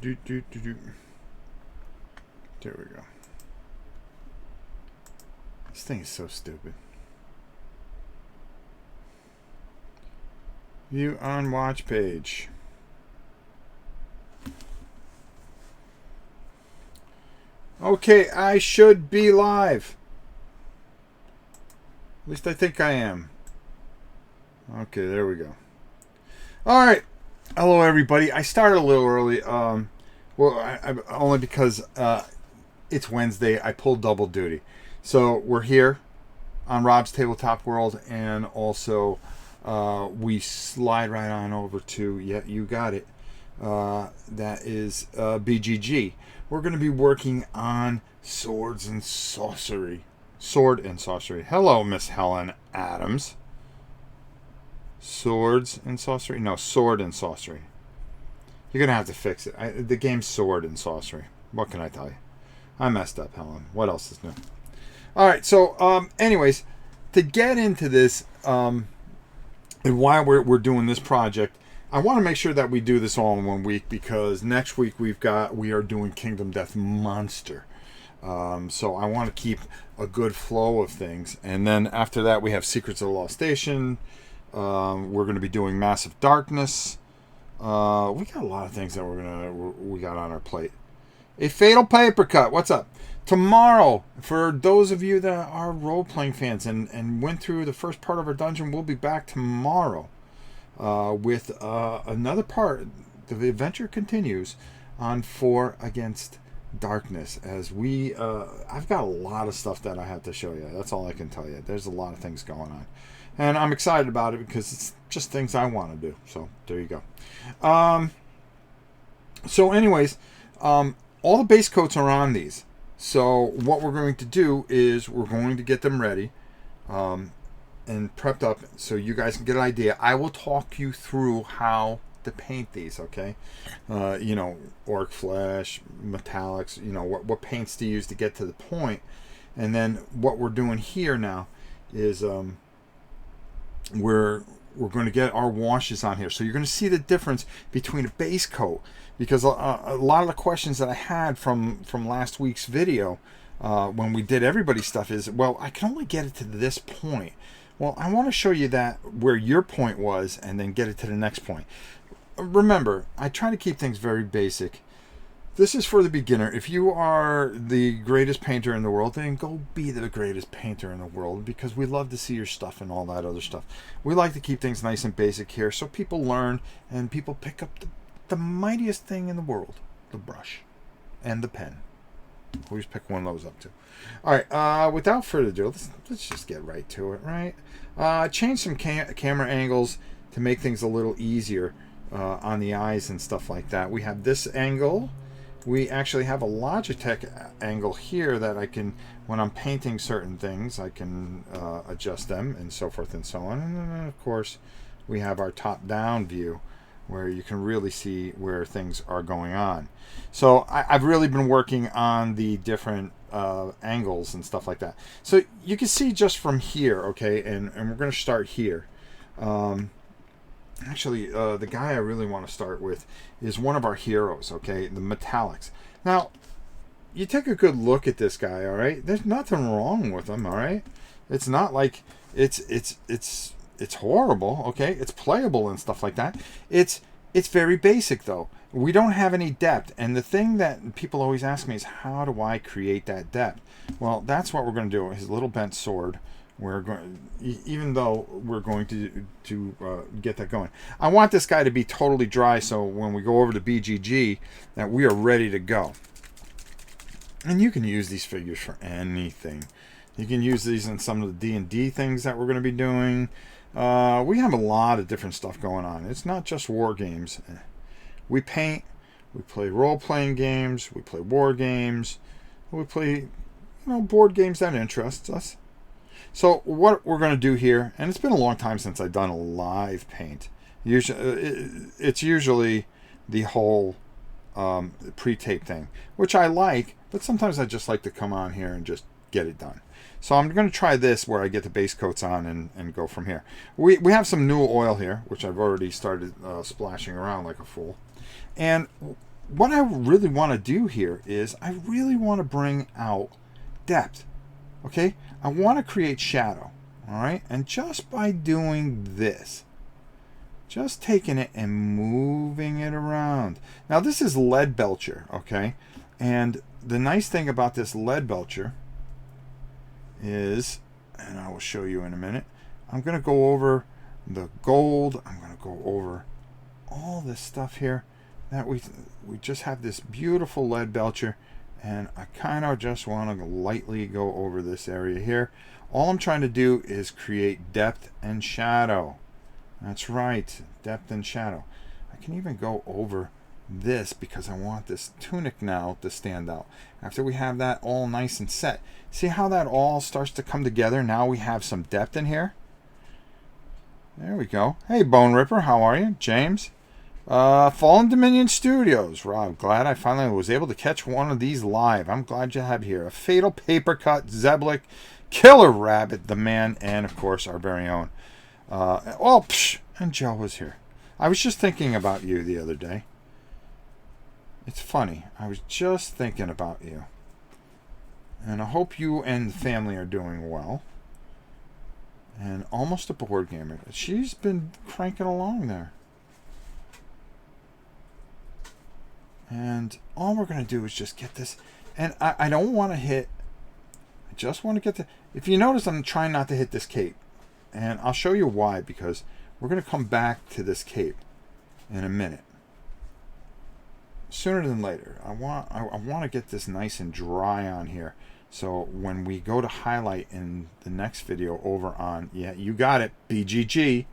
There we go. This thing is so stupid. View on watch page. Okay, I should be live. At least I think I am. Okay, there we go. All right. Hello, everybody. I started a little early. Only because it's Wednesday. I pulled double duty. So we're here on Rob's Tabletop World, and also we slide right on over to, yeah, you got it. That is BGG. We're going to be working on Swords and Sorcery. Sword and Sorcery. Hello, Miss Helen Adams. Swords and Sorcery? No, Sword and Sorcery. You're going to have to fix it. The game's Sword and Sorcery. What can I tell you? I messed up, Helen. What else is new? All right, so anyways, to get into this, and why we're doing this project, I want to make sure that we do this all in 1 week, because next week we are doing Kingdom Death Monster. So I want to keep a good flow of things, and then after that we have Secrets of the Lost Station. We're going to be doing Massive Darkness. We got a lot of things that we got on our plate. A Fatal Paper Cut. What's up? Tomorrow, for those of you that are role-playing fans and went through the first part of our dungeon, we'll be back tomorrow with another part. The adventure continues on 4 Against Darkness, as I've got a lot of stuff that I have to show you. That's all I can tell you. There's a lot of things going on, and I'm excited about it because it's just things I want to do. So there you go. So anyways, all the base coats are on these. So what we're going to do is we're going to get them ready and prepped up so you guys can get an idea. I will talk you through how to paint these, okay? Orc flesh, metallics, what paints to use to get to the point. And then what we're doing here now is we're going to get our washes on here. So you're going to see the difference between a base coat, because a lot of the questions that I had from last week's video when we did everybody's stuff is, well, I can only get it to this point. Well, I want to show you that where your point was and then get it to the next point. Remember, I try to keep things very basic. This is for the beginner. If you are the greatest painter in the world, then go be the greatest painter in the world, because we love to see your stuff and all that other stuff. We like to keep things nice and basic here so people learn and people pick up the mightiest thing in the world, the brush and the pen. Always pick one of those up too. All right, without further ado, let's just get right to it, right? Change some camera angles to make things a little easier on the eyes and stuff like that. We have this angle. We actually have a Logitech angle here that I can, when I'm painting certain things, I can adjust them and so forth and so on. And then, of course, we have our top-down view where you can really see where things are going on. So I've really been working on the different angles and stuff like that. So you can see just from here, okay, and we're going to start here. Actually, the guy I really want to start with is one of our heroes, okay, the metallics. Now, you take a good look at this guy, all right? There's nothing wrong with him, all right? It's not like it's horrible, okay? It's playable and stuff like that. It's very basic, though. We don't have any depth, and the thing that people always ask me is, how do I create that depth? Well, that's what we're going to do. His little bent sword. We're going, even though we're going to get that going. I want this guy to be totally dry, so when we go over to BGG, that we are ready to go. And you can use these figures for anything. You can use these in some of the D&D things that we're going to be doing. We have a lot of different stuff going on. It's not just war games. We paint, we play role-playing games, we play war games, we play, board games that interest us. So what we're going to do here, and it's been a long time since I've done a live paint. It's usually the whole pre-tape thing, which I like, but sometimes I just like to come on here and just get it done. So I'm going to try this where I get the base coats on and go from here. We have some new oil here, which I've already started splashing around like a fool. And what I really want to do here is I really want to bring out depth. Okay, I want to create shadow. All right, and just by doing this, just taking it and moving it around. Now this is lead belcher, okay, and the nice thing about this lead belcher is, and I will show you in a minute, I'm going to go over the gold. I'm going to go over all this stuff here that we just have this beautiful lead belcher, and I kind of just want to lightly go over this area here. All I'm trying to do is create depth and shadow. That's right, depth and shadow. I can even go over this because I want this tunic now to stand out. After we have that all nice and set, see how that all starts to come together? Now we have some depth in here. There we go. Hey, Bone Ripper, how are you? James? Fallen Dominion Studios. Rob, glad I finally was able to catch one of these live. I'm glad you have here. A Fatal Paper Cut, Zeblik, Killer Rabbit, the man, and of course our very own. And Joe was here. I was just thinking about you the other day. It's funny. I was just thinking about you. And I hope you and the family are doing well. And almost a board gamer. She's been cranking along there. And all we're going to do is just get this. And I don't want to hit. I just want to get the. If you notice, I'm trying not to hit this cape. And I'll show you why, because we're going to come back to this cape in a minute. Sooner than later. I want to get this nice and dry on here. So when we go to highlight in the next video over on, yeah, you got it, BGG.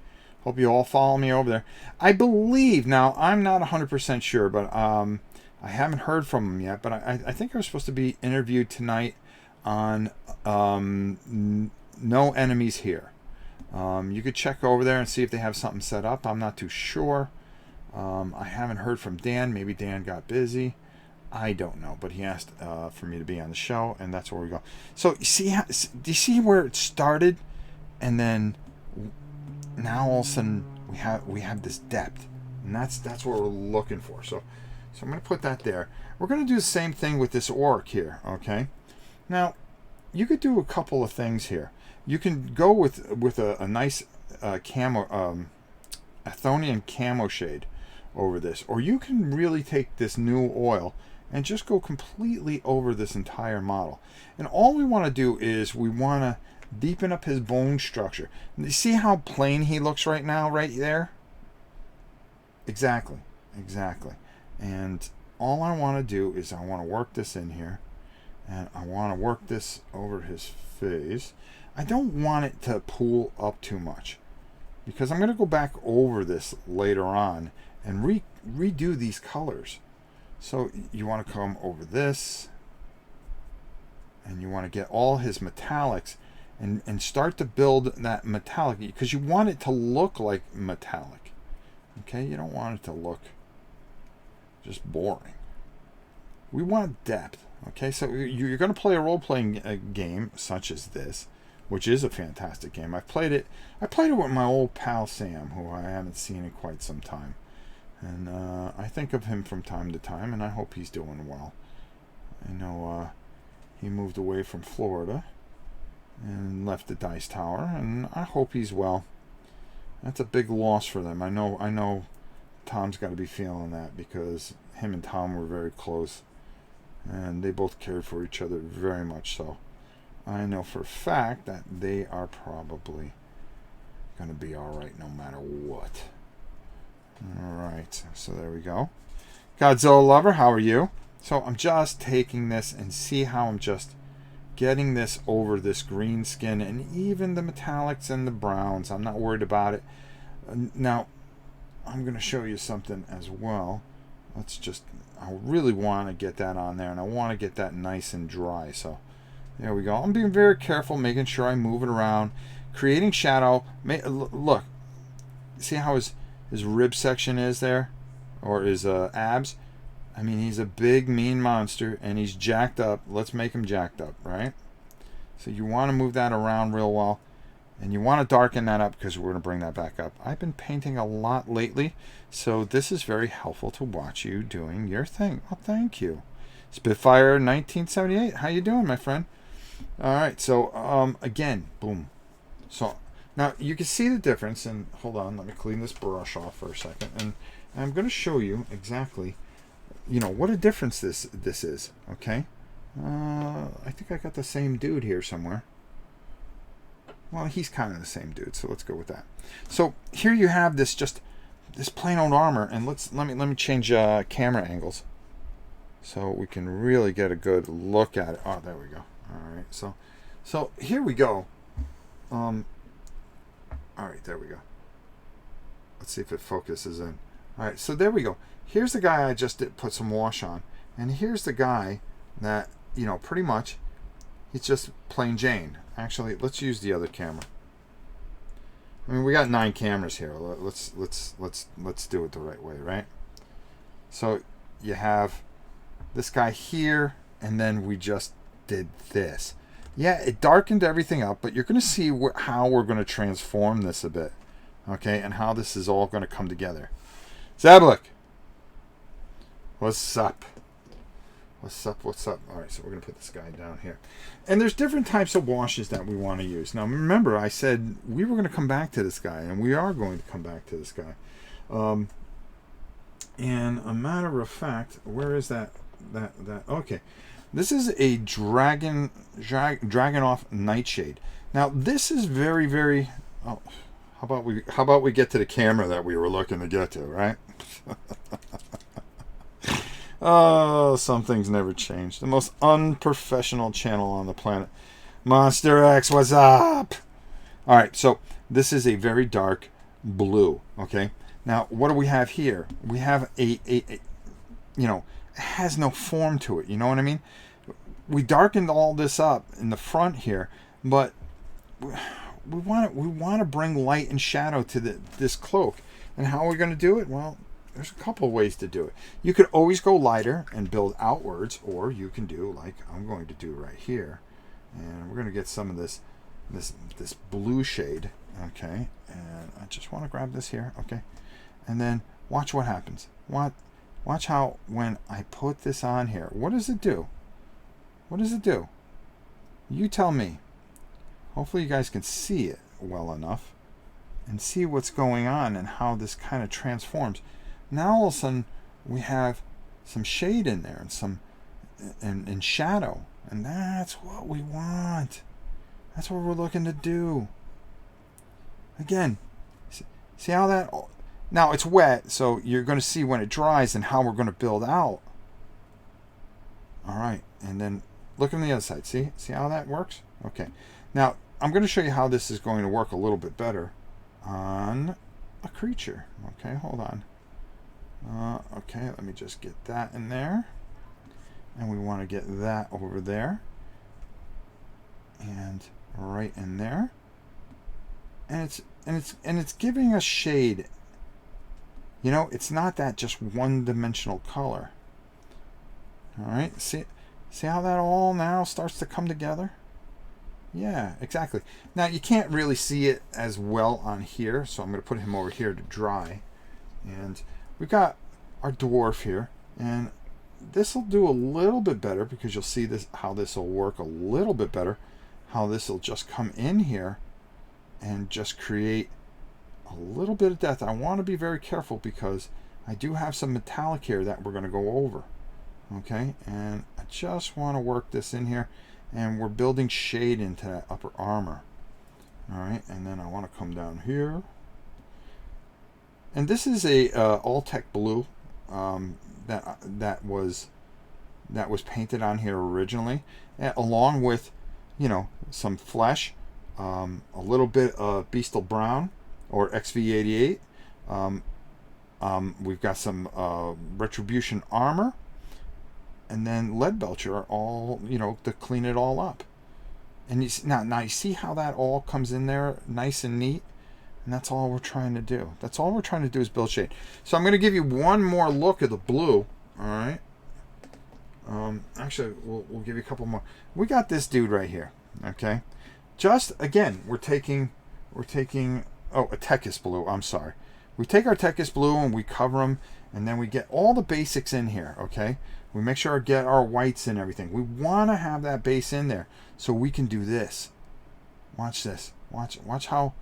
Hope you all follow me over there. I believe, now I'm not 100% sure, but I haven't heard from him yet, but I think I was supposed to be interviewed tonight on No Enemies Here. You could check over there and see if they have something set up. I'm not too sure. I haven't heard from Dan. Maybe Dan got busy. I don't know, but he asked for me to be on the show, and that's where we go. So you see, do you see where it started, and then now all of a sudden we have this depth, and that's what we're looking for. So I'm going to put that there. We're going to do the same thing with this orc here. Okay, now you could do a couple of things here. You can go with a nice camo, Athonian camo shade over this, or you can really take this new oil and just go completely over this entire model. And all we want to do is we want to deepen up his bone structure. You see how plain he looks right now, right there? Exactly. And all I want to do is I want to work this in here, and I want to work this over his face. I don't want it to pool up too much, because I'm going to go back over this later on and redo these colors. So you want to come over this, and you want to get all his metallics and start to build that metallic, because you want it to look like metallic. Okay, you don't want it to look just boring. We want depth. Okay, so you're going to play a role-playing game such as this, which is a fantastic game. I played it with my old pal Sam, who I haven't seen in quite some time. And I think of him from time to time, and I hope he's doing well. I know he moved away from Florida and left the Dice Tower, and I hope he's well. That's a big loss for them. I know Tom's got to be feeling that, because him and Tom were very close, and they both cared for each other very much so. I know for a fact that they are probably going to be all right no matter what. All right, so there we go. Godzilla Lover, how are you? So I'm just taking this, and see how I'm just getting this over this green skin, and even the metallics and the browns. I'm not worried about it. Now, I'm going to show you something as well. I really want to get that on there, and I want to get that nice and dry. So there we go. I'm being very careful, making sure I move it around, creating shadow. Look, see how his rib section is there, or his abs? I mean, he's a big, mean monster, and he's jacked up. Let's make him jacked up, right? So you want to move that around real well. And you want to darken that up because we're going to bring that back up. I've been painting a lot lately, so this is very helpful to watch you doing your thing. Oh, thank you. Spitfire 1978. How you doing, my friend? All right, so again, boom. So now you can see the difference, and hold on, let me clean this brush off for a second, and I'm going to show you exactly, what a difference this is. Okay, I think I got the same dude here somewhere. Well, he's kind of the same dude, so let's go with that. So here you have this plain old armor, and let me change camera angles so we can really get a good look at it. Oh, there we go. All right, so here we go. All right, there we go. Let's see if it focuses in. All right, so there we go. Here's the guy I just put some wash on, and here's the guy that pretty much he's just plain Jane. Actually, let's use the other camera. I mean, we got 9 cameras here. Let's do it the right way, right? So you have this guy here, and then we just did this. Yeah, it darkened everything up, but you're going to see how we're going to transform this a bit, okay, and how this is all going to come together. Zablik, what's up? What's up? All right, so we're going to put this guy down here. And there's different types of washes that we want to use. Now, remember, I said we were going to come back to this guy, and we are going to come back to this guy. And a matter of fact, where is that? Okay. This is a Dragonoff Nightshade. Now, this is very, very... Oh, how about we get to the camera that we were looking to get to, right? Oh, some things never change. The most unprofessional channel on the planet. Monster X, what's up? All right, so this is a very dark blue, okay? Now, what do we have here? We have it has no form to it, you know what I mean? We darkened all this up in the front here, but we want to bring light and shadow to this cloak. And how are we going to do it? Well, there's a couple of ways to do it. You could always go lighter and build outwards, or you can do like I'm going to do right here. And we're going to get some of this blue shade, okay? And I just want to grab this here, okay? And then watch what happens. Watch how when I put this on here, what does it do? What does it do? You tell me. Hopefully you guys can see it well enough and see what's going on and how this kind of transforms. Now all of a sudden we have some shade in there and some and shadow, and that's what we want. That's what we're looking to do. Again, see how that... Now it's wet, so you're going to see when it dries and how we're going to build out. All right, and then look on the other side. See how that works? Okay. Now I'm going to show you how this is going to work a little bit better on a creature. Okay, hold on. Okay, let me just get that in there, and we want to get that over there, and right in there, and it's giving us shade. It's not that just one-dimensional color. All right, see how that all now starts to come together? Yeah, exactly. Now you can't really see it as well on here, so I'm going to put him over here to dry, and we've got our dwarf here, and this will do a little bit better because you'll see how this will work a little bit better, how this will just come in here and just create a little bit of depth. I want to be very careful because I do have some metallic here that we're going to go over, okay? And I just want to work this in here, and we're building shade into that upper armor. All right, and then I want to come down here. And this is a Alltech blue that was painted on here originally, along with some flesh, a little bit of Beastal Brown or XV88. We've got some Retribution armor, and then Leadbelcher, all to clean it all up. And now you see how that all comes in there nice and neat. And that's all we're trying to do. That's all we're trying to do is build shade. So I'm going to give you one more look at the blue. All right. Actually, we'll give you a couple more. We got this dude right here. Okay. Just, again, we're taking we're taking, oh, a Tekis blue, I'm sorry. We take our Tekis blue and we cover them, and then we get all the basics in here, okay? We make sure to get our whites and everything. We want to have that base in there so we can do this. Watch this. Watch how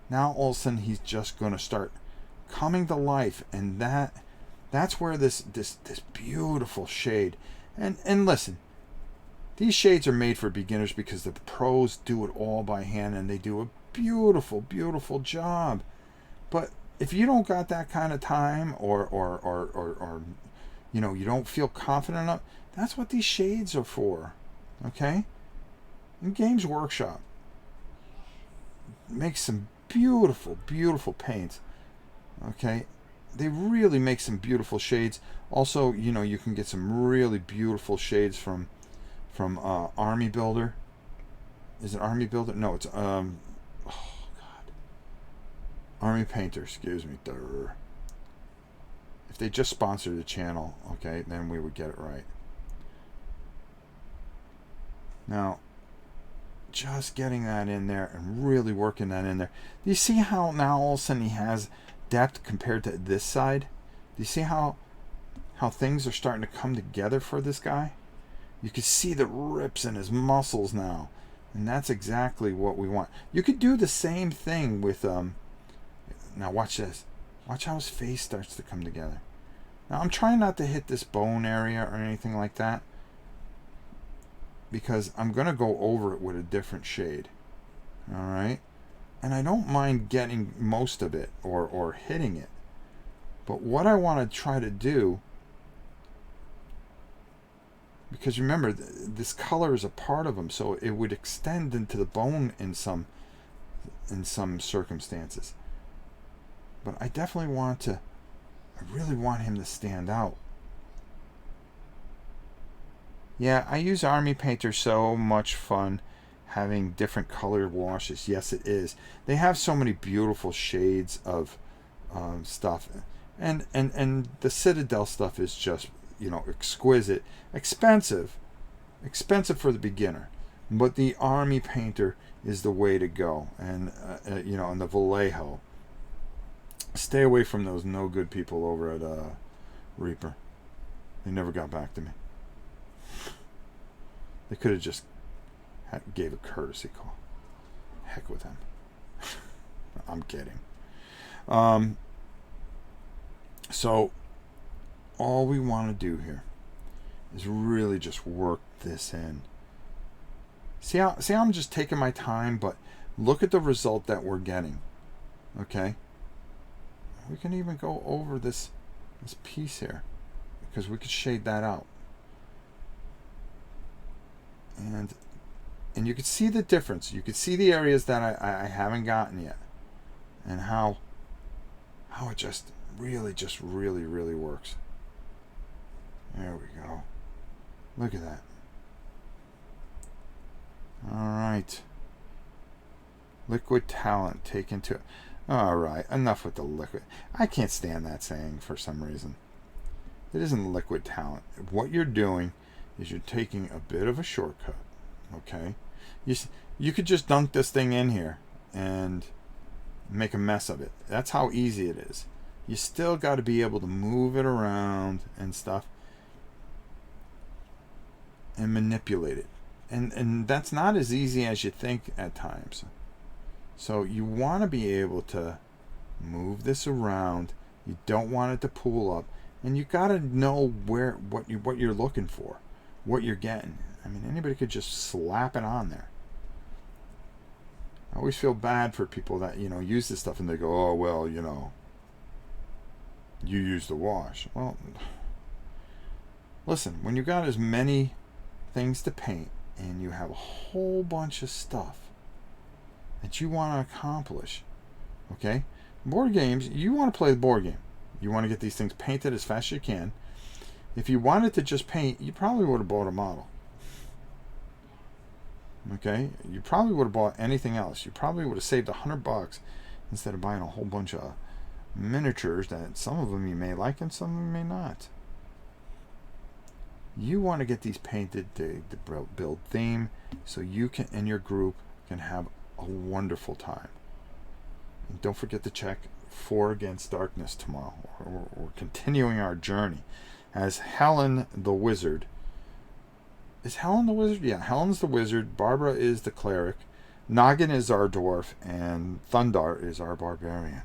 now all of a sudden he's just going to start coming to life, and that's where this beautiful shade. And listen, these shades are made for beginners because the pros do it all by hand, and they do a beautiful, beautiful job. But if you don't got that kind of time, or you know, you don't feel confident enough, that's what these shades are for. Okay? And Games Workshop makes some beautiful, beautiful paints. Okay? They really make some beautiful shades. Also, you know, you can get some really beautiful shades from Army Builder. Is it Army Builder? No, it's oh god, Army Painter. Excuse me. Durr. If they just sponsored the channel, okay, then we would get it right. Now, just getting that in there and really working that in there. Do you see how now all of a sudden he has depth compared to this side? Do you see how things are starting to come together for this guy? You can see the rips in his muscles now, and that's exactly what we want. You could do the same thing with now watch this. Watch how his face starts to come together. Now I'm trying not to hit this bone area or anything like that, because I'm going to go over it with a different shade. Alright? And I don't mind getting most of it or hitting it. But what I want to try to do, because remember, this color is a part of him, so it would extend into the bone in some circumstances. But I definitely I really want him to stand out. Yeah, I use Army Painter, so much fun having different color washes. Yes, it is. They have so many beautiful shades of stuff, and the Citadel stuff is just, you know, exquisite, expensive for the beginner, but the Army Painter is the way to go. And you know, and the Vallejo. Stay away from those no good people over at Reaper. They never got back to me. They could have just gave a courtesy call. Heck with them. I'm kidding. So all we want to do here is really just work this in. See how I'm just taking my time, but look at the result that we're getting. Okay? We can even go over this piece here, because we could shade that out. And you can see the difference. You can see the areas that I haven't gotten yet, and how it just really works. There we go. Look at that. All right. Liquid talent taken to. All right, enough with the liquid. I can't stand that saying for some reason. It isn't liquid talent. What you're doing is you're taking a bit of a shortcut. Okay, you could just dunk this thing in here and make a mess of it. That's how easy it is. You still got to be able to move it around and stuff and manipulate it, and that's not as easy as you think at times. So you want to be able to move this around. You don't want it to pool up, and you got to know what you're looking for, what you're getting. I mean, anybody could just slap it on there. I always feel bad for people that, you know, use this stuff and they go, oh, well, you know, you use the wash. Well, listen, when you got as many things to paint and you have a whole bunch of stuff that you want to accomplish, okay? Board games, you want to play the board game. You want to get these things painted as fast as you can. If you wanted to just paint, you probably would have bought a model. Okay? You probably would have bought anything else. You probably would have saved $100 instead of buying a whole bunch of miniatures that some of them you may like and some of them may not. You want to get these painted to build theme so you can and your group can have a wonderful time. And don't forget to check 4 Against Darkness tomorrow. We're continuing our journey as Helen the Wizard. Is Helen the Wizard? Yeah, Helen's the Wizard. Barbara is the Cleric. Noggin is our Dwarf. And Thundar is our Barbarian.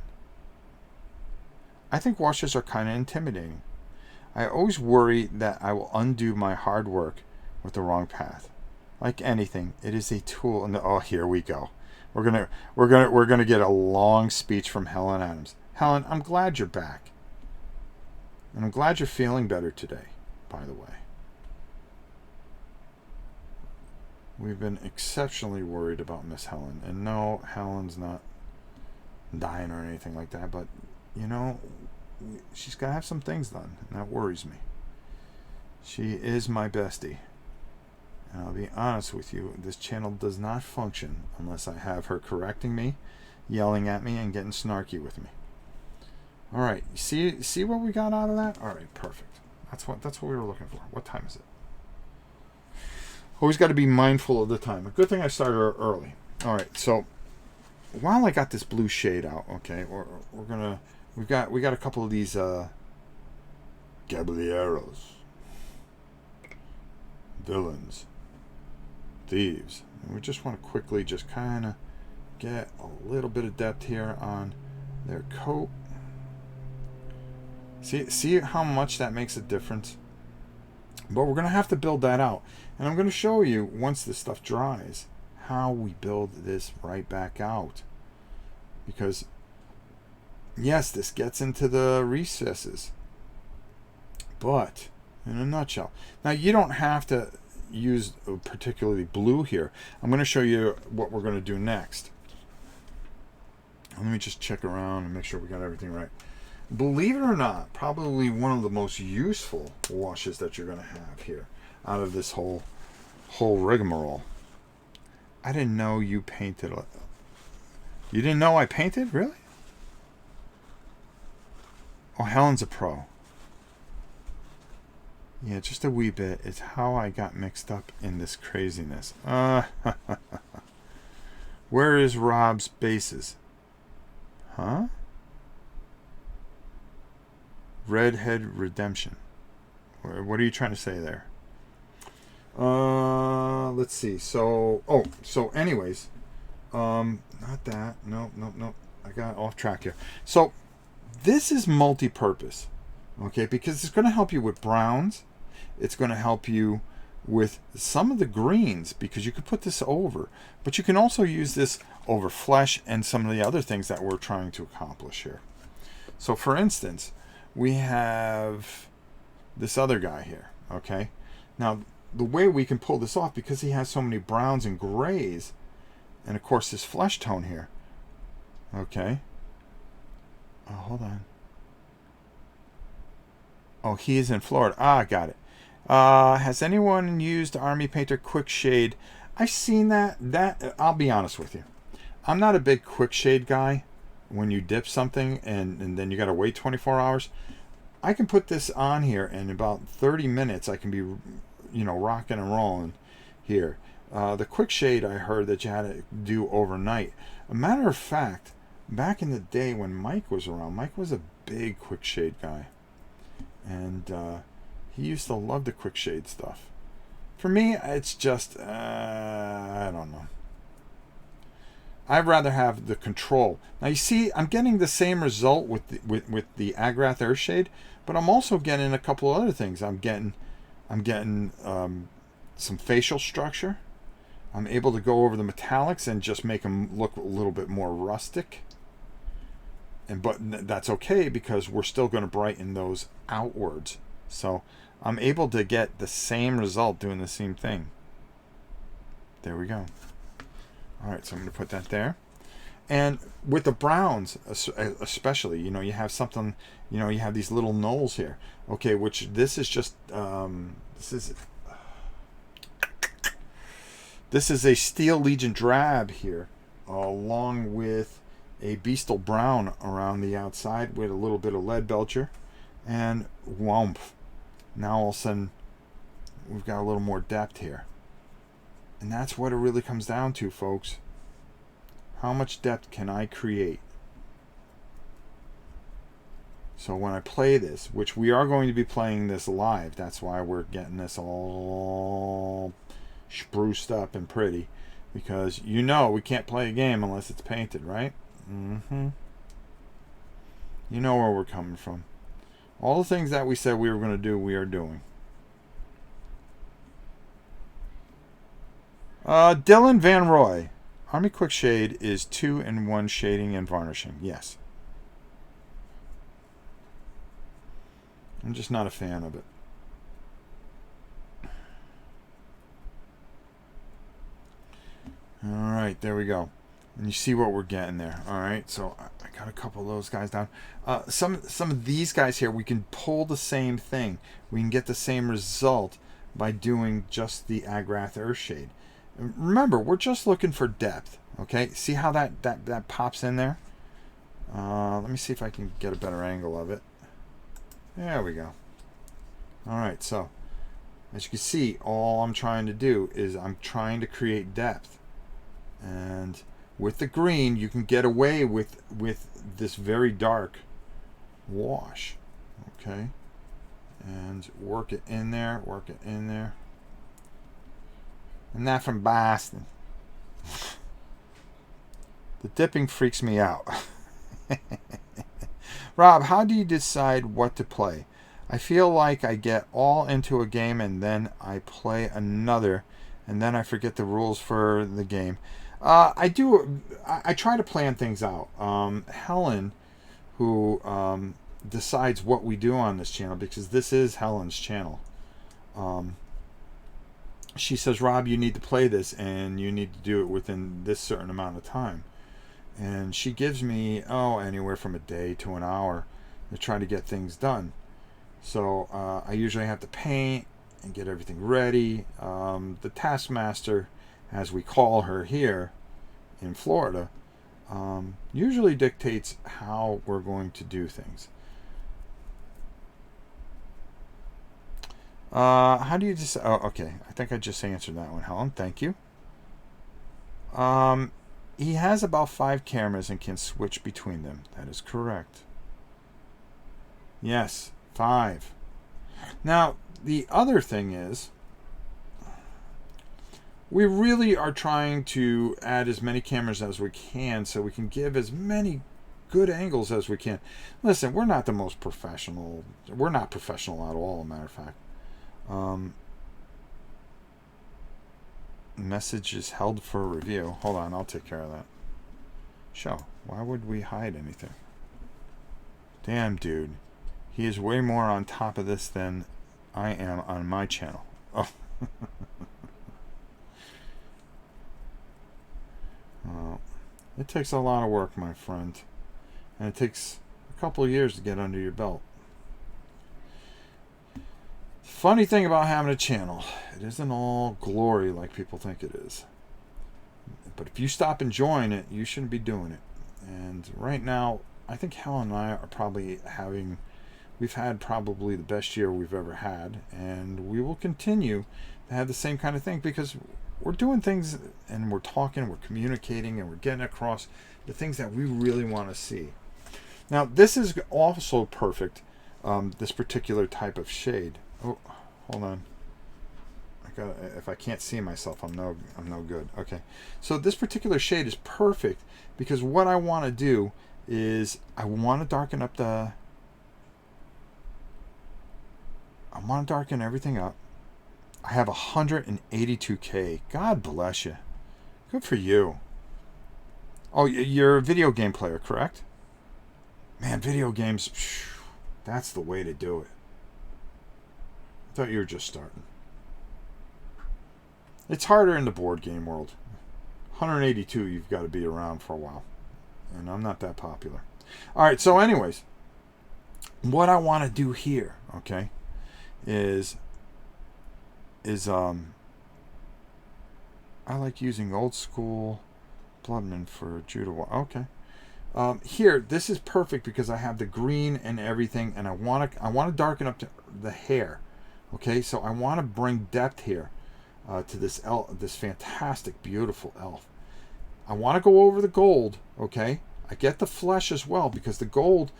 I think washes are kind of intimidating. I always worry that I will undo my hard work with the wrong path. Like anything, it is a tool. And oh, here we go. We're gonna get a long speech from Helen Adams. Helen, I'm glad you're back, and I'm glad you're feeling better today. By the way, we've been exceptionally worried about Miss Helen, and no, Helen's not dying or anything like that. But you know, she's got to have some things done, and that worries me. She is my bestie. And I'll be honest with you, this channel does not function unless I have her correcting me, yelling at me, and getting snarky with me. All right, see what we got out of that? All right, perfect. That's what we were looking for. What time is it? Always got to be mindful of the time. A good thing I started early. All right, so while I got this blue shade out, okay, we got a couple of these caballeros, villains, thieves. And we just want to quickly just kind of get a little bit of depth here on their coat. See how much that makes a difference? But we're going to have to build that out. And I'm going to show you, once this stuff dries, how we build this right back out. Because, yes, this gets into the recesses. But, in a nutshell. Now, you don't have to use particularly blue here. I'm going to show you what we're going to do next. Let me just check around and make sure we got everything right. Believe it or not, probably one of the most useful washes that you're going to have here out of this whole rigmarole. I didn't know you painted. You didn't know I painted? Really? Oh, Helen's a pro. Yeah, just a wee bit. It's how I got mixed up in this craziness. Where is Rob's bases? Huh? Redhead Redemption. What are you trying to say there? Let's see. So anyways, not that. Nope. I got off track here. So this is multi-purpose, okay? Because it's going to help you with browns. It's going to help you with some of the greens, because you could put this over, but you can also use this over flesh and some of the other things that we're trying to accomplish here. So for instance, we have this other guy here, okay? Now, the way we can pull this off, because he has so many browns and grays, and of course this flesh tone here, okay? Oh, hold on. Oh, he is in Florida. Ah, got it. Has anyone used Army Painter Quick Shade? I've seen that. I'll be honest with you. I'm not a big quick shade guy. When you dip something and then you got to wait 24 hours, I can put this on here in about 30 minutes. I can be, rocking and rolling here. The quick shade I heard that you had to do overnight. A matter of fact, back in the day when Mike was around, Mike was a big quick shade guy, and he used to love the quick shade stuff. For me, it's just I don't know. I'd rather have the control. Now you see, I'm getting the same result with the Agrath Earthshade, but I'm also getting a couple other things. I'm getting some facial structure. I'm able to go over the metallics and just make them look a little bit more rustic. But that's okay, because we're still going to brighten those outwards. So I'm able to get the same result doing the same thing. There we go. All right, so I'm going to put that there. And with the browns, especially, you have something, you have these little knolls here. Okay, which this is just, this is a Steel Legion Drab here, along with a Beastal Brown around the outside with a little bit of Lead Belcher. And whomp. Now all of a sudden, we've got a little more depth here. And that's what it really comes down to, folks. How much depth can I create So when I play this, which we are going to be playing this live, that's why we're getting this all spruced up and pretty, because you know we can't play a game unless it's painted, right? Mm-hmm. You know where we're coming from. All the things that we said we were going to do, we are doing. Dylan Van Roy. Army Quick Shade is 2-in-1 shading and varnishing. Yes. I'm just not a fan of it. Alright, there we go. And you see what we're getting there. Alright, so I got a couple of those guys down. Some of these guys here, we can pull the same thing. We can get the same result by doing just the Agrath Earthshade. Remember, we're just looking for depth. Okay, see how that pops in there? Let me see if I can get a better angle of it. There we go. Alright, so as you can see, all I'm trying to do is I'm trying to create depth. And with the green, you can get away with this very dark wash. Okay, and work it in there, work it in there. I'm not from Boston. The dipping freaks me out. Rob, how do you decide what to play? I feel like I get all into a game and then I play another and then I forget the rules for the game. I try to plan things out. Helen, who decides what we do on this channel, because this is Helen's channel, she says, Rob, you need to play this and you need to do it within this certain amount of time. And she gives me, anywhere from a day to an hour to try to get things done. So I usually have to paint and get everything ready. The taskmaster, as we call her here in Florida, usually dictates how we're going to do things. How do you just... Oh, okay. I think I just answered that one, Helen. Thank you. He has about 5 cameras and can switch between them. That is correct. Yes, 5. Now, the other thing is, we really are trying to add as many cameras as we can so we can give as many good angles as we can. Listen, we're not the most professional. We're not professional at all, as a matter of fact. Message is held for review. Hold on, I'll take care of that. Show. Why would we hide anything? Damn, dude. He is way more on top of this than I am on my channel. Oh. It takes a lot of work, my friend. And it takes a couple of years to get under your belt. Funny thing about having a channel, it isn't all glory like people think it is. But if you stop enjoying it, you shouldn't be doing it. And right now, I think Helen and I are probably we've had probably the best year we've ever had. And we will continue to have the same kind of thing because we're doing things and we're talking, we're communicating, and we're getting across the things that we really want to see. Now, this is also perfect, this particular type of shade. Oh, hold on. If I can't see myself, I'm no good. Okay. So this particular shade is perfect because what I want to do is I want to darken everything up. I have 182K. God bless you. Good for you. Oh, you're a video game player, correct? Man, video games, that's the way to do it. I thought you were just starting. It's harder in the board game world. 182, you've got to be around for a while. And I'm not that popular. Alright, so anyways, what I want to do here, okay, is I like using old school Bloodman for Judah. Okay. Here, this is perfect because I have the green and everything, and I want to darken up the hair. Okay, so I want to bring depth here to this fantastic, beautiful elf. I want to go over the gold. Okay, I get the flesh as well because the gold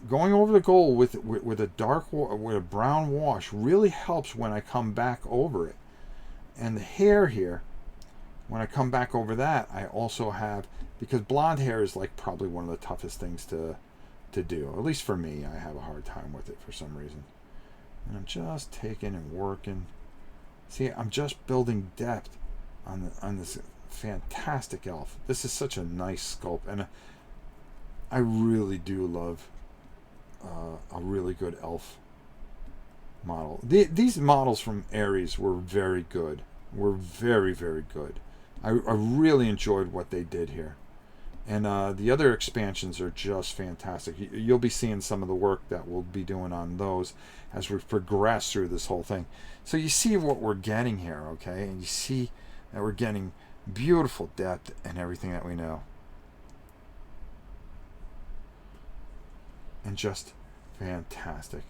going over the gold with a brown wash really helps when I come back over it. And the hair here, when I come back over that, I also have, because blonde hair is like probably one of the toughest things to do. At least for me, I have a hard time with it for some reason. And I'm just taking and working. See, I'm just building depth on this fantastic elf. This is such a nice sculpt, and I really do love a really good elf model. These models from Ares were very good. Were very, very good. I really enjoyed what they did here. And the other expansions are just fantastic. You'll be seeing some of the work that we'll be doing on those as we progress through this whole thing. So you see what we're getting here, okay? And you see that we're getting beautiful depth and everything that we know. And just fantastic.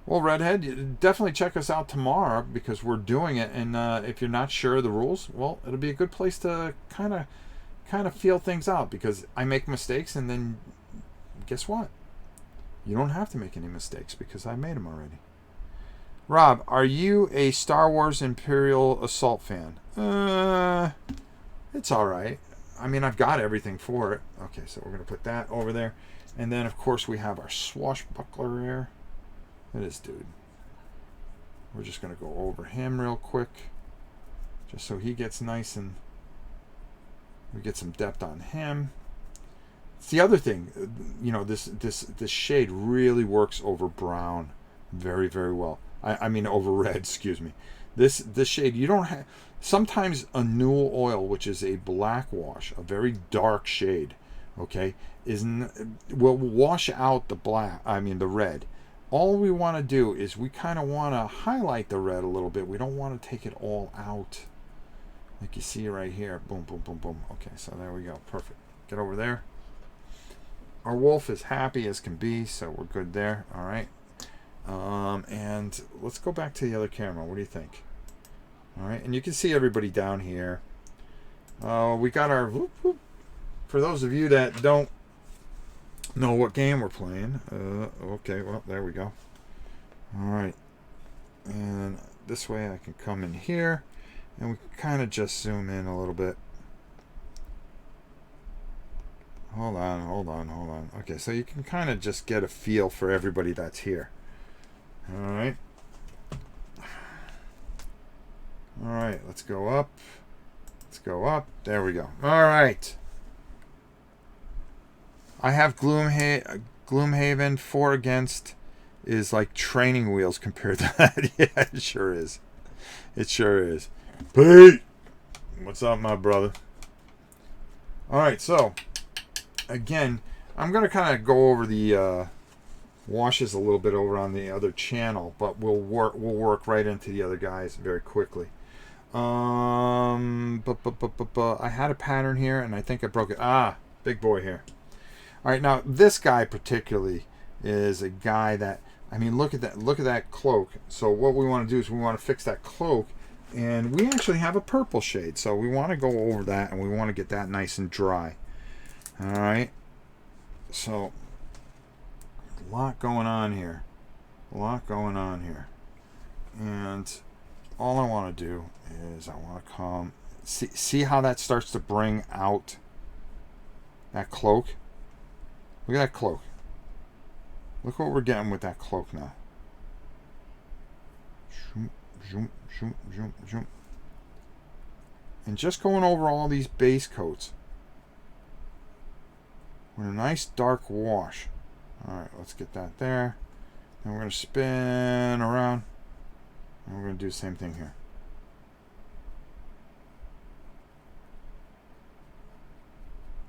Well, Redhead, definitely check us out tomorrow because we're doing it. And if you're not sure of the rules, well, it'll be a good place to kind of feel things out, because I make mistakes, and then guess what? You don't have to make any mistakes because I made them already. Rob, are you a Star Wars Imperial Assault fan? It's all right. I mean, I've got everything for it. Okay, so we're going to put that over there. And then, of course, we have our swashbuckler here. Look at this dude. We're just going to go over him real quick, just so he gets nice and we get some depth on him. It's the other thing, you know, this shade really works over brown very, very well. I mean over red, excuse me. This shade, you don't have, sometimes a Newell oil, which is a black wash, a very dark shade, okay, will wash out the black, I mean the red. All we want to do is we kind of want to highlight the red a little bit. We don't want to take it all out. Like you see right here. Boom, boom, boom, boom. Okay, so there we go. Perfect. Get over there. Our wolf is happy as can be, so we're good there. All right. And let's go back to the other camera. What do you think? All right, and you can see everybody down here. We got our... Whoop, whoop. For those of you that don't know what game we're playing, okay, well, there we go. All right. And this way I can come in here. And we can kind of just zoom in a little bit. Hold on. Okay, so you can kind of just get a feel for everybody that's here. All right. All right, let's go up. Let's go up. There we go. All right. I have Gloomhaven. 4 against is like training wheels compared to that. Yeah, it sure is. It sure is. Pete! What's up, my brother? Alright, so, again, I'm going to kind of go over the washes a little bit over on the other channel, but we'll work right into the other guys very quickly. I had a pattern here, and I think I broke it. Ah, big boy here. Alright, now, this guy particularly is a guy that, I mean, look at that cloak. So what we want to do is we want to fix that cloak. And we actually have a purple shade, so we want to go over that, and we want to get that nice and dry. All right. So, a lot going on here. And all I want to do is I want to come... See how that starts to bring out that cloak? Look at that cloak. Look what we're getting with that cloak now. Zoom, zoom, zoom, zoom. And just going over all these base coats with a nice dark wash. Alright, let's get that there. Then we're going to spin around. And we're going to do the same thing here.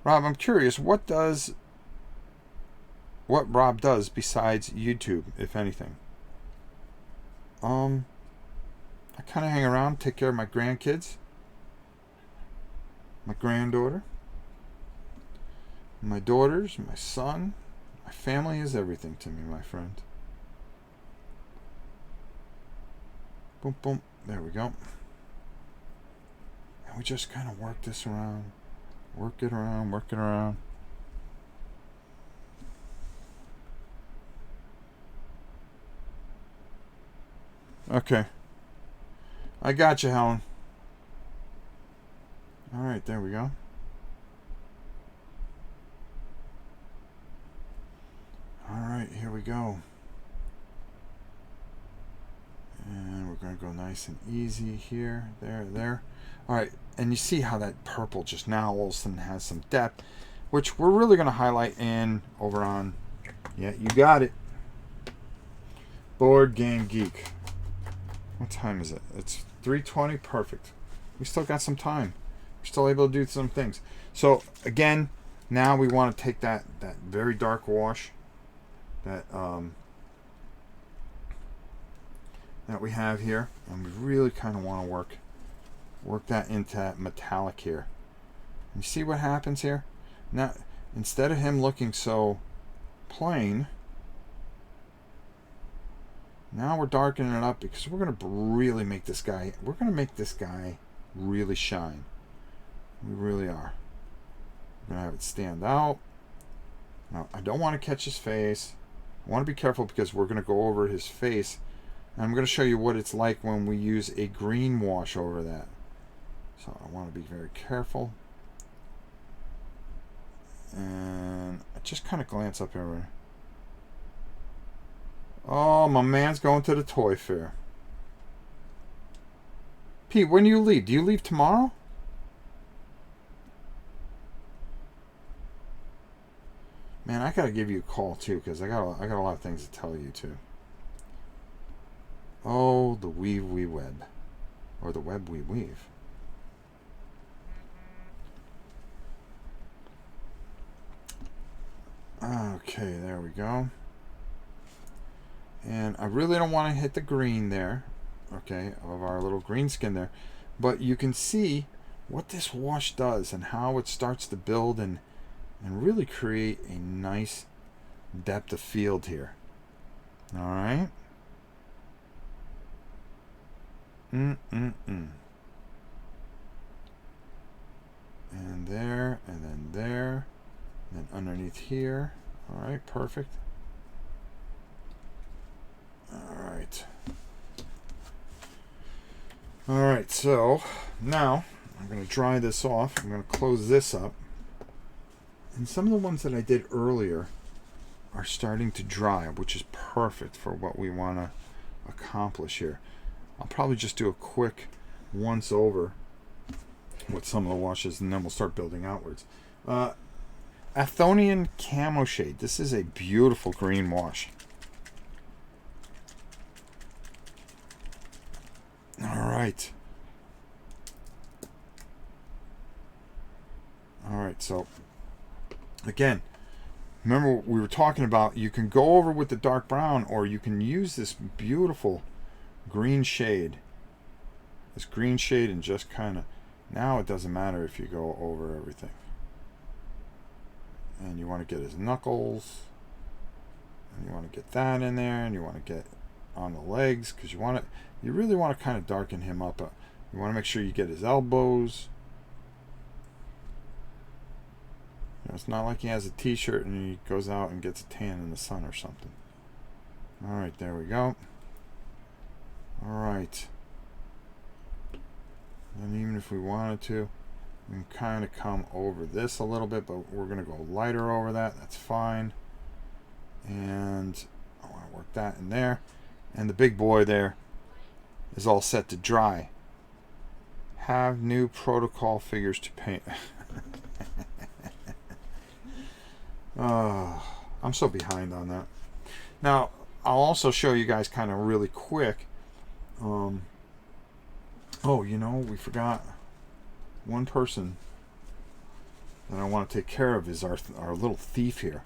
Rob, I'm curious, what Rob does besides YouTube, if anything? I kind of hang around, take care of my grandkids, my granddaughter, my daughters, my son. My family is everything to me, my friend. Boom, boom. There we go. And we just kind of work this around. Work it around. Okay. I got you, Helen. All right, there we go. All right, here we go. And we're going to go nice and easy here, there. All right, and you see how that purple just now all of a sudden has some depth, which we're really going to highlight in over on, yeah, you got it, Board Game Geek. What time is it? It's 3:20. Perfect. We still got some time. We're still able to do some things. So again, now we want to take that very dark wash that that we have here, and we really kind of want to work that into that metallic here. You see what happens here? Now, instead of him looking so plain, now we're darkening it up because we're going to really make this guy, really shine. We really are. We're going to have it stand out. Now, I don't want to catch his face. I want to be careful because we're going to go over his face. And I'm going to show you what it's like when we use a green wash over that. So I want to be very careful. And I just kind of glance up everywhere. Oh, my man's going to the toy fair. Pete, when do you leave? Do you leave tomorrow? Man, I gotta give you a call too, because I got a lot of things to tell you too. Oh, the weave we web, or the web we weave. Okay, there we go. And I really don't want to hit the green there, okay, of our little green skin there, but you can see what this wash does and how it starts to build and really create a nice depth of field here. All right. And there, and then there, and then underneath here. All right, perfect. All right, so now I'm going to dry this off. I'm going to close this up. And some of the ones that I did earlier are starting to dry, which is perfect for what we want to accomplish here. I'll probably just do a quick once over with some of the washes, and then we'll start building outwards. Athonian Camo Shade. This is a beautiful green wash. Alright. Alright, so again, remember what we were talking about, you can go over with the dark brown, or you can use this beautiful green shade. This green shade, and just kind of, now it doesn't matter if you go over everything. And you want to get his knuckles, and you want to get that in there, and you want to get on the legs, because you really want to kind of darken him up. You want to make sure you get his elbows. It's not like he has a t-shirt and he goes out and gets a tan in the sun or something. Alright, there we go. Alright. And even if we wanted to, we can kind of come over this a little bit, but we're going to go lighter over that. That's fine. And I want to work that in there. And the big boy there is all set to dry. Have new protocol figures to paint. I'm so behind on that. Now, I'll also show you guys kind of really quick. Oh, you know, we forgot one person that I want to take care of is our little thief here.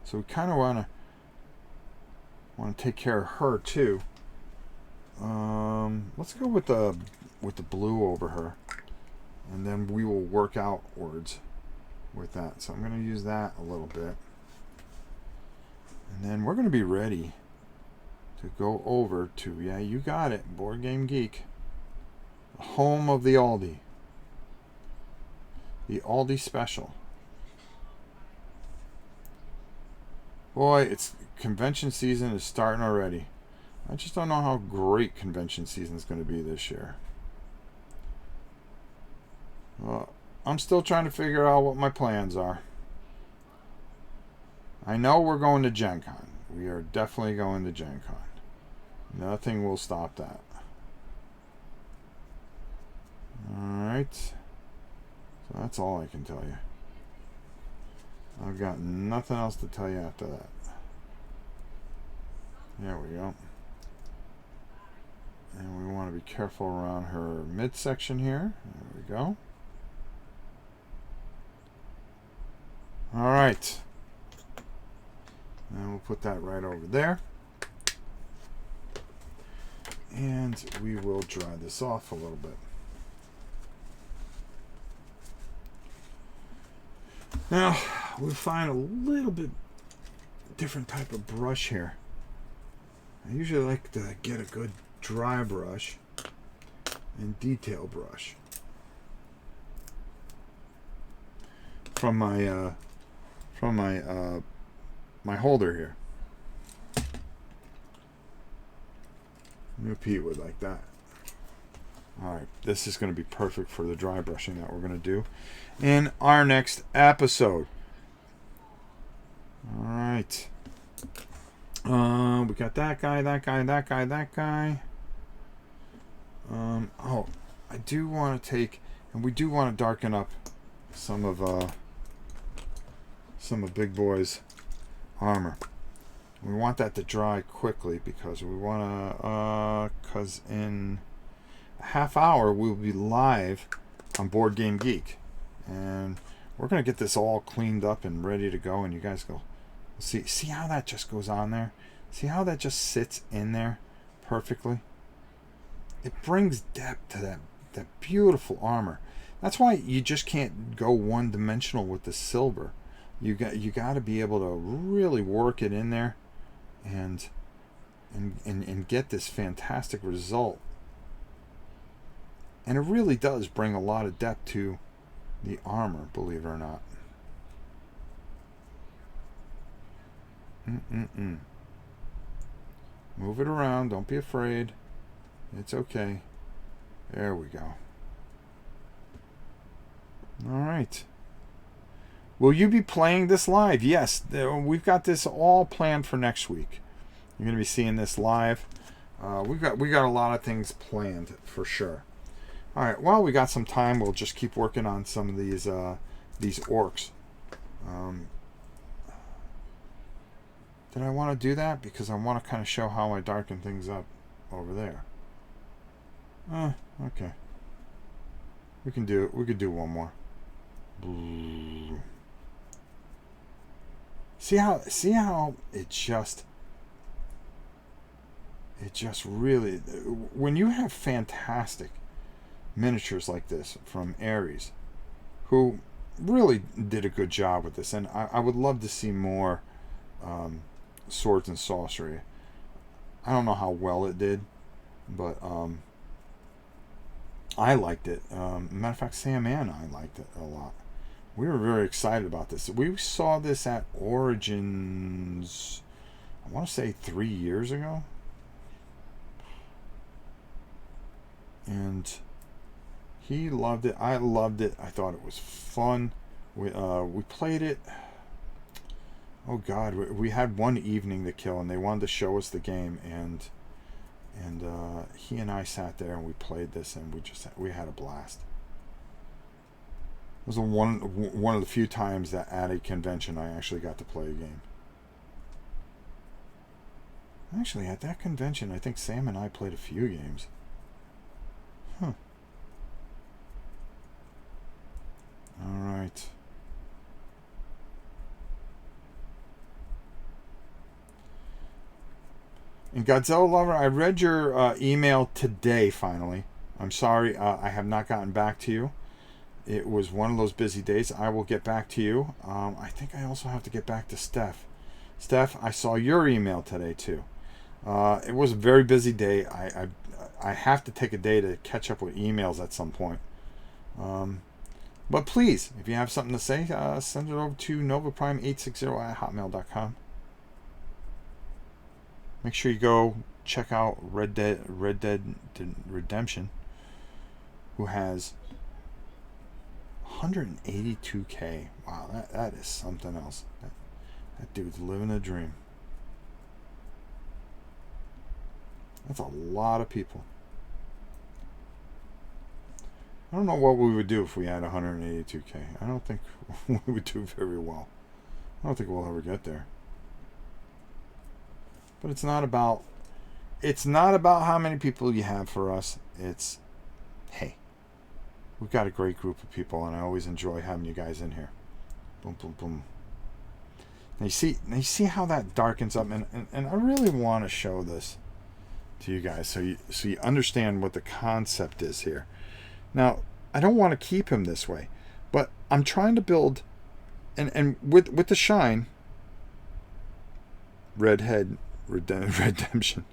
So we kind of want to take care of her too. Let's go with the blue over her, and then we will work outwards with that. So I'm going to use that a little bit, and then we're going to be ready to go over to, yeah, you got it, Board Game Geek, home of the Aldi special. Boy, it's convention season is starting already. I just don't know how great convention season is going to be this year. I'm still trying to figure out what my plans are. I know we're going to Gen Con. We are definitely going to Gen Con. Nothing will stop that. Alright. So that's all I can tell you. I've got nothing else to tell you after that. There we go. And we want to be careful around her midsection here. There we go. Alright. And we'll put that right over there. And we will dry this off a little bit. Now, we'll find a little bit different type of brush here. I usually like to get a good dry brush and detail brush from my my holder here. New Pete would like that. Alright, this is going to be perfect for the dry brushing that we're going to do in our next episode. Alright. We got that guy, that guy, that guy, that guy. Oh, I do want to take, and we do want to darken up some of Big Boy's armor. We want that to dry quickly because we want to, because in a half hour we'll be live on Board Game Geek, and we're gonna get this all cleaned up and ready to go. And you guys go see how that just goes on there. See how that just sits in there perfectly. It brings depth to that beautiful armor. That's why you just can't go one-dimensional with the silver. You got to be able to really work it in there and get this fantastic result. And it really does bring a lot of depth to the armor, believe it or not. Move it around, don't be afraid. It's okay. There we go. Alright. Will you be playing this live? Yes, we've got this all planned for next week. You're going to be seeing this live. We got a lot of things planned for sure. All right, while we got some time, we'll just keep working on some of these orcs. Did I want to do that? Because I want to kind of show how I darken things up over there. Okay. We can do it. We could do one more. See how it just really, when you have fantastic miniatures like this from Ares, who really did a good job with this, and I would love to see more Swords and Sorcery. I don't know how well it did, but I liked it. Matter of fact, Sam and I liked it a lot. We were very excited about this. We saw this at Origins, I want to say 3 years ago. And he loved it. I loved it. I thought it was fun. We played it. Oh God, we had one evening to kill, and they wanted to show us the game, and he and I sat there and we played this, and we had a blast. It was one of the few times that at a convention I actually got to play a game. Actually, at that convention, I think Sam and I played a few games. Huh. Alright. And Godzilla Lover, I read your email today, finally. I'm sorry, I have not gotten back to you. It was one of those busy days. I will get back to you. I think I also have to get back to Steph. Steph, I saw your email today, too. It was a very busy day. I have to take a day to catch up with emails at some point. But please, if you have something to say, send it over to novaprime860@hotmail.com. Make sure you go check out Red Dead Redemption, who has 182K. Wow, that is something else. That dude's living a dream. That's a lot of people. I don't know what we would do if we had 182K. I don't think we would do very well. I don't think we'll ever get there. But it's not about how many people you have for us. It's, hey, we've got a great group of people, and I always enjoy having you guys in here. Boom, boom, boom. Now you see how that darkens up, and I really want to show this to you guys so you understand what the concept is here. Now, I don't want to keep him this way, but I'm trying to build, and with the shine, Redemption.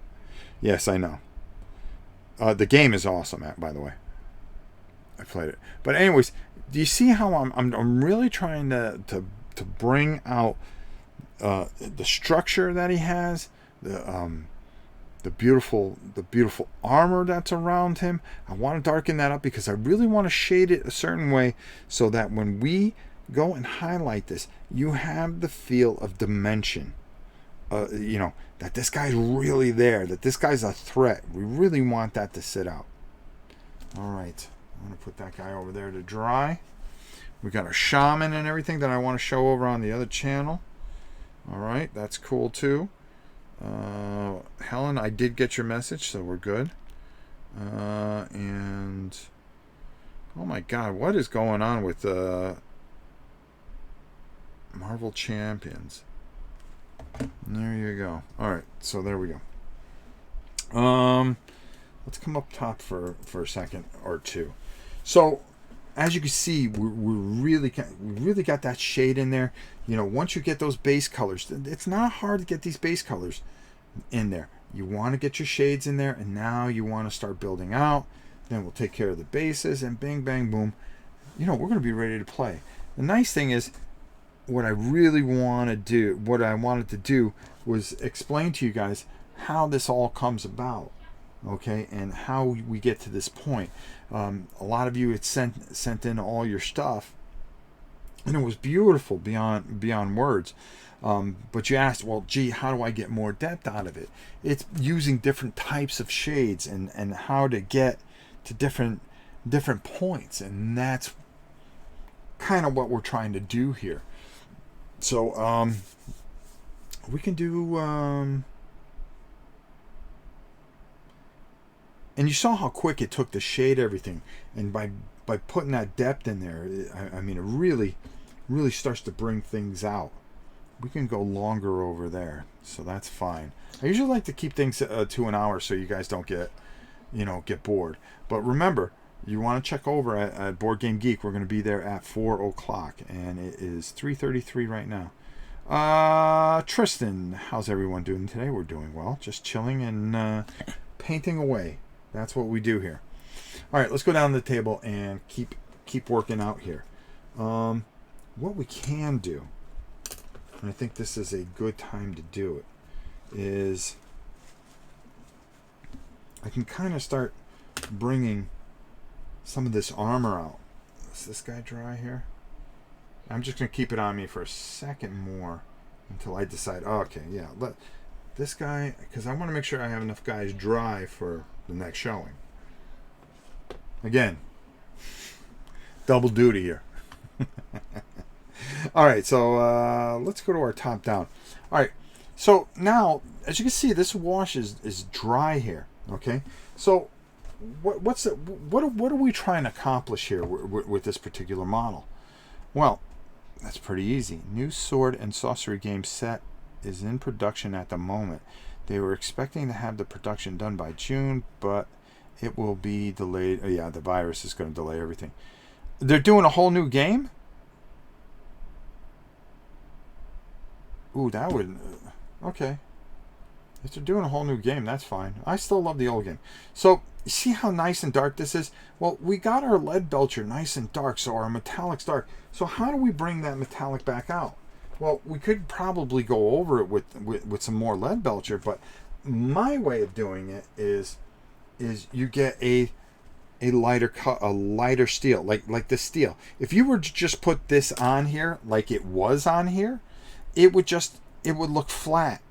Yes, I know. The game is awesome, by the way. I played it, but anyways, do you see how I'm really trying to bring out the structure that he has, the beautiful armor that's around him. I want to darken that up because I really want to shade it a certain way so that when we go and highlight this, you have the feel of dimension. That this guy's really there, that this guy's a threat. We really want that to sit out. All right, I'm going to put that guy over there to dry. We got our shaman and everything that I want to show over on the other channel. All right, that's cool too. Helen, I did get your message, so we're good. And oh my God, what is going on with Marvel Champions? There you go. All right, so there we go. Let's come up top for a second or two. So, as you can see, we really got that shade in there. Once you get those base colors, it's not hard to get these base colors in there. You want to get your shades in there, and now you want to start building out. Then we'll take care of the bases, and bing, bang, boom. We're going to be ready to play. The nice thing is, what I wanted to do was explain to you guys how this all comes about, okay, and how we get to this point. A lot of you had sent in all your stuff, and it was beautiful beyond words. But you asked, well, gee, how do I get more depth out of it? It's using different types of shades and how to get to different points, and that's kind of what we're trying to do here. So we can do and you saw how quick it took to shade everything, and by putting that depth in there, I mean, it really starts to bring things out. We can go longer over there, so that's fine. I usually like to keep things to an hour so you guys don't get bored. But remember, you want to check over at Board Game Geek. We're going to be there at 4 o'clock, and it is 3:33 right now. Tristan, how's everyone doing today? We're doing well, just chilling and painting away. That's what we do here. All right, let's go down to the table and keep working out here. What we can do, and I think this is a good time to do it, is I can kind of start bringing some of this armor out. Is this guy dry here? I'm just going to keep it on me for a second more until I decide, oh, okay, yeah, let this guy, because I want to make sure I have enough guys dry for the next showing. Again, double duty here. All right, so let's go to our top down. All right, so now, as you can see, this wash is dry here, okay? So what are we trying to accomplish here with this particular model? Well, that's pretty easy. New sword and sorcery game set is in production at the moment. They were expecting to have the production done by June, but it will be delayed. Oh, yeah, the virus is going to delay everything. They're doing a whole new game? Ooh, that would... okay. If they're doing a whole new game, that's fine. I still love the old game. So, you see how nice and dark this is? Well, we got our lead belcher nice and dark, so our metallic's dark. So how do we bring that metallic back out? Well, we could probably go over it with some more lead belcher, but my way of doing it is you get a lighter steel, like the steel. If you were to just put this on here like it was on here, it would look flat,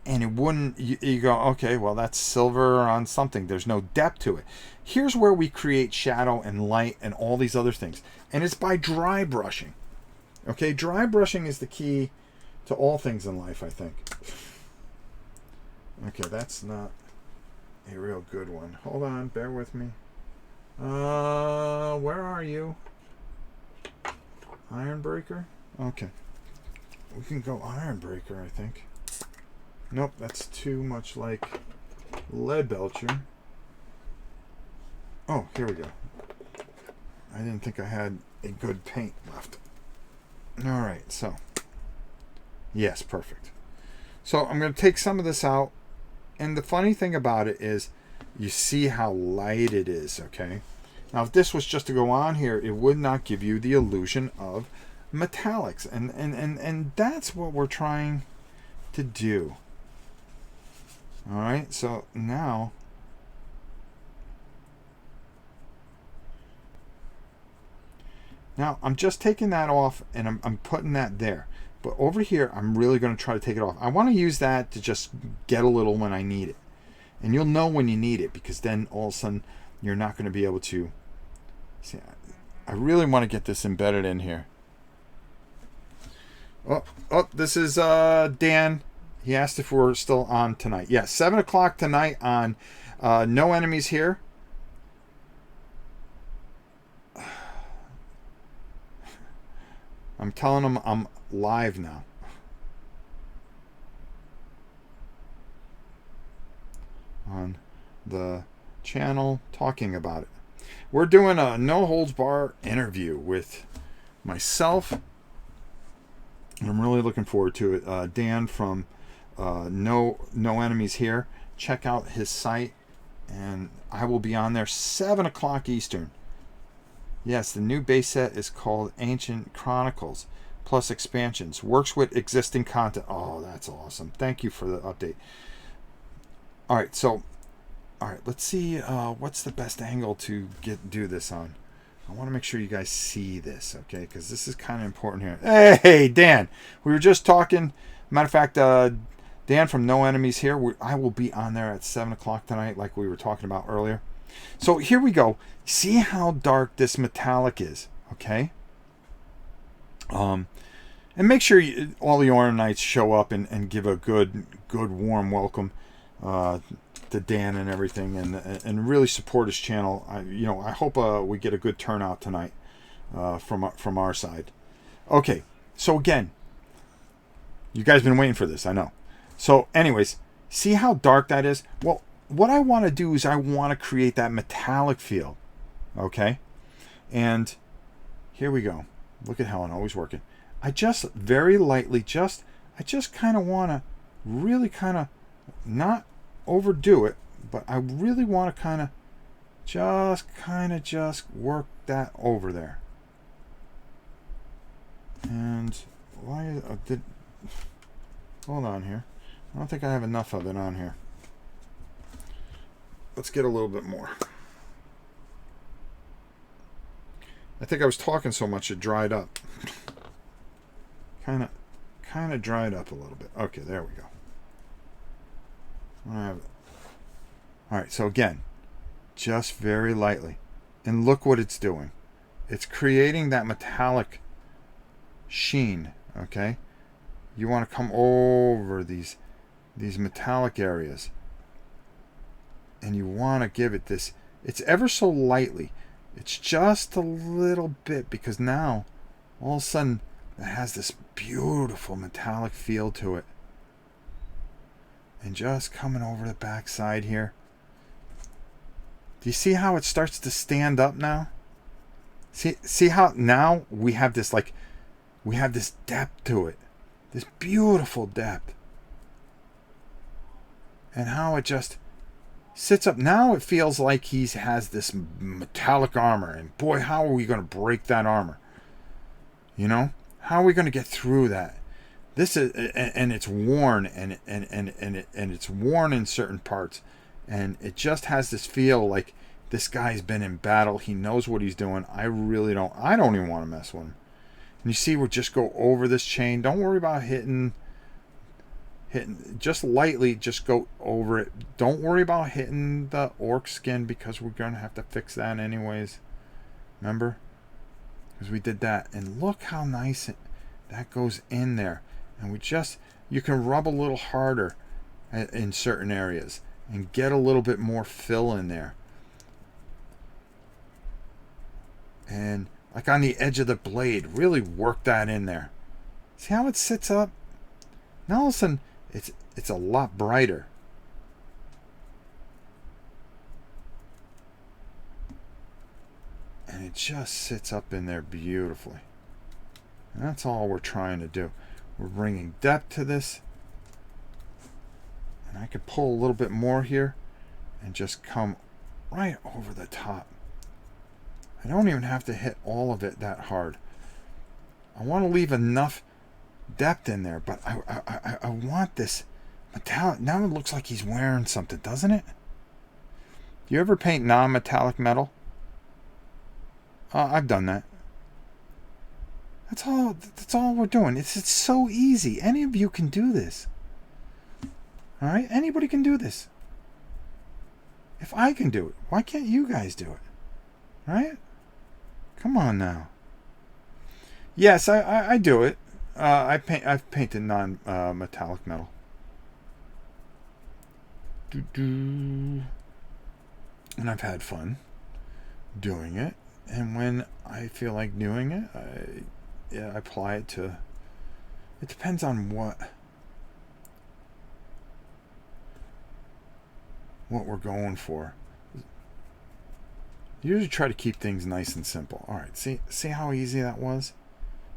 and it wouldn't. You go, okay, well, that's silver on something. There's no depth to it. Here's where we create shadow and light and all these other things, and it's by dry brushing. Okay, dry brushing is the key to all things in life, I think. Okay, that's not a real good one. Hold on, bear with me. Where are you? Ironbreaker? Okay. We can go Ironbreaker, I think. Nope, that's too much like Leadbelcher. Oh, here we go. I didn't think I had a good paint left. Alright, so. Yes, perfect. So I'm going to take some of this out. And the funny thing about it is, you see how light it is, okay? Now, if this was just to go on here, it would not give you the illusion of metallics. And that's what we're trying to do. Alright, so now... Now, I'm just taking that off, and I'm putting that there. But over here, I'm really going to try to take it off. I want to use that to just get a little when I need it. And you'll know when you need it, because then all of a sudden, you're not going to be able to... See, I really want to get this embedded in here. Oh, this is Dan. He asked if we're still on tonight. Yeah, 7 o'clock tonight on No Enemies Here. I'm telling them I'm live now. On the channel, talking about it. We're doing a no-holds-bar interview with myself. I'm really looking forward to it. Dan from No Enemies Here. Check out his site, and I will be on there 7 o'clock Eastern. Yes, the new base set is called Ancient Chronicles plus expansions. Works with existing content. Oh, that's awesome. Thank you for the update. All right, so, let's see what's the best angle to do this on. I want to make sure you guys see this, okay? Because this is kind of important here. Hey, Dan, we were just talking. Matter of fact, Dan from No Enemies Here. I will be on there at 7 o'clock tonight, like we were talking about earlier. So here we go. See how dark this metallic is, okay? And make sure all the Ornanites show up and give a good warm welcome to Dan and everything, and really support his channel. I hope we get a good turnout tonight from our side. Okay, so again, you guys been waiting for this, I know. So anyways, see how dark that is? Well, what I want to do is I want to create that metallic feel, okay? And here we go. Look at Helen, always working. I just very lightly, I just kind of want to really kind of not overdo it, but I really want to kind of just work that over there. And why hold on here. I don't think I have enough of it on here. Let's get a little bit more. I think I was talking so much it dried up. kind of dried up a little bit. Okay, there we go. All right, so again, just very lightly. And look what it's doing. It's creating that metallic sheen, okay? You want to come over these metallic areas. And you want to give it this, it's ever so lightly. It's just a little bit, because now, all of a sudden, it has this beautiful metallic feel to it. And just coming over the back side here. Do you see how it starts to stand up now? See how now we have this depth to it. This beautiful depth. And how it just sits up. Now it feels like he has this metallic armor. And boy, how are we going to break that armor? You know? How are we going to get through that? This is, and it's worn, and it's worn in certain parts, and it just has this feel like this guy's been in battle. He knows what he's doing. I don't even want to mess with him. And you see, we'll just go over this chain. Don't worry about hitting just lightly. Just go over it. Don't worry about hitting the orc skin, because we're gonna have to fix that anyways. Remember, because we did that, and look how nice that goes in there. And you can rub a little harder in certain areas and get a little bit more fill in there. And like on the edge of the blade, really work that in there. See how it sits up? Now all of a sudden, it's a lot brighter. And it just sits up in there beautifully. And that's all we're trying to do. We're bringing depth to this. And I could pull a little bit more here and just come right over the top. I don't even have to hit all of it that hard. I want to leave enough depth in there, but I want this metallic. Now it looks like he's wearing something, doesn't it? Do you ever paint non-metallic metal? I've done that. That's all we're doing. It's so easy. Any of you can do this. All right? Anybody can do this. If I can do it, why can't you guys do it? All right? Come on now. Yes, I do it. I've painted non-metallic metal. And I've had fun doing it. And when I feel like doing it, I apply it to. It depends on what we're going for. Usually try to keep things nice and simple. All right, see how easy that was?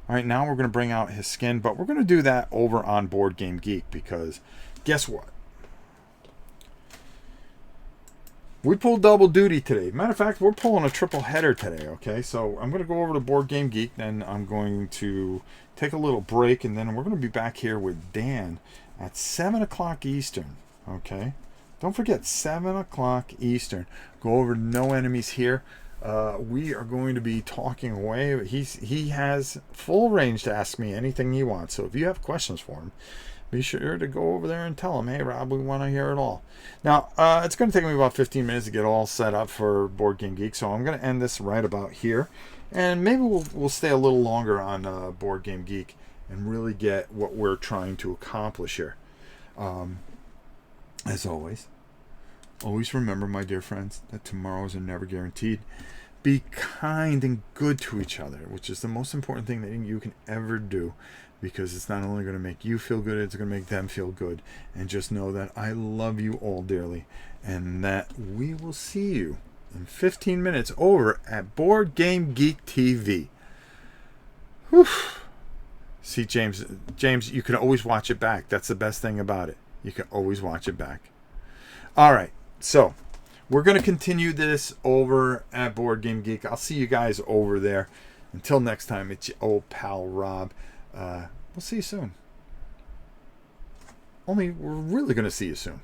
All right, now we're going to bring out his skin, but we're going to do that over on Board Game Geek, because guess what? We pulled double duty today. Matter of fact, we're pulling a triple header today, okay? So I'm going to go over to Board Game Geek, then I'm going to take a little break, and then we're going to be back here with Dan at 7 o'clock Eastern, okay? Don't forget, 7 o'clock Eastern. Go over to No Enemies Here. We are going to be talking away. He has full range to ask me anything he wants. So if you have questions for him, be sure to go over there and tell him, hey, Rob, we want to hear it all. Now, it's going to take me about 15 minutes to get all set up for Board Game Geek, so I'm going to end this right about here. And maybe we'll stay a little longer on Board Game Geek and really get what we're trying to accomplish here. As always remember, my dear friends, that tomorrows are never guaranteed. Be kind and good to each other, which is the most important thing that you can ever do, because it's not only going to make you feel good, it's going to make them feel good. And just know that I love you all dearly, and that we will see you in 15 minutes over at Board Game Geek TV. Whew. See, James, you can always watch it back. That's the best thing about it. You can always watch it back. All right, so we're going to continue this over at Board Game Geek. I'll see you guys over there. Until next time, it's your old pal Rob. We'll see you soon. Only we're really going to see you soon.